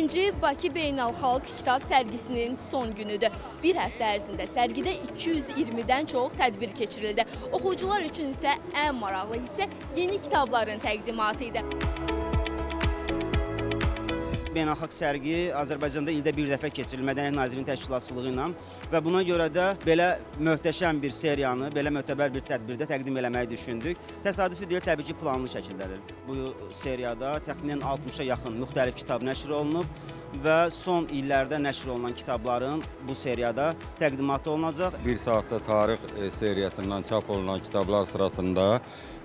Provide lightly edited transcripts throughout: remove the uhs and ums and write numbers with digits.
11-ci Bakı Beynəlxalq Kitab sərgisinin son günüdür. Bir həftə ərzində sərgidə 220-dən çox tədbir keçirildi. Oxucular üçün isə ən maraqlı hissə yeni kitabların təqdimatı idi. Beynəlxalq sərgi Azərbaycanda ildə bir dəfə keçirilir Mədəniyyət Nazirliyinin təşkilatçılığı ilə və buna görə də belə möhtəşəm bir seriyanı, belə mötəbər bir tədbirdə təqdim eləməyi düşündük. Təsadüfi deyil, təbii ki, planlı şəkildədir. Bu seriyada təxminən 60-a yaxın müxtəlif kitab nəşr olunub və son illərdə nəşr olunan kitabların bu seriyada təqdimatı olunacaq. Bir saatda tarix seriyasından çap olunan kitablar sırasında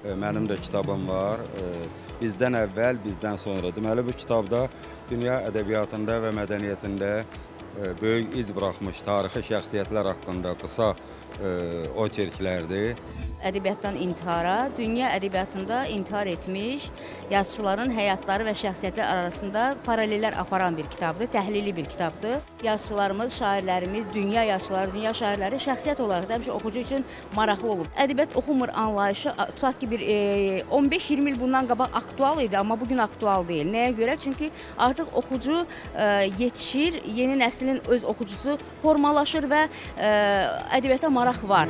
mənim də kitabım var. Bizdən əvvəl, bizdən sonra. Deməli, bu kitabda dünya ədəbiyyatında və mədəniyyətində böyük iz buraxmış tarixi şəxsiyyətlər haqqında qısa oçerklərdir. Ədəbiyyatdan intihara, dünya ədəbiyyatında intihar etmiş yazıçıların həyatları və şəxsiyyətlər arasında paralellər aparan bir kitabdır, təhlili bir kitabdır. Yazıçılarımız, şairlərimiz, dünya yazıçıları, dünya şairləri şəxsiyyət olaraq da həmişə oxucu üçün maraqlı olub. Ədəbiyyat oxumur anlayışı, tutaq ki, bir 15-20 il bundan qabaq aktual idi, amma bugün aktual deyil. Nəyə görə? Çünki artıq oxucu yetişir, yeni nəslin öz oxucusu formalaşır və ədəbiyyata maraq var.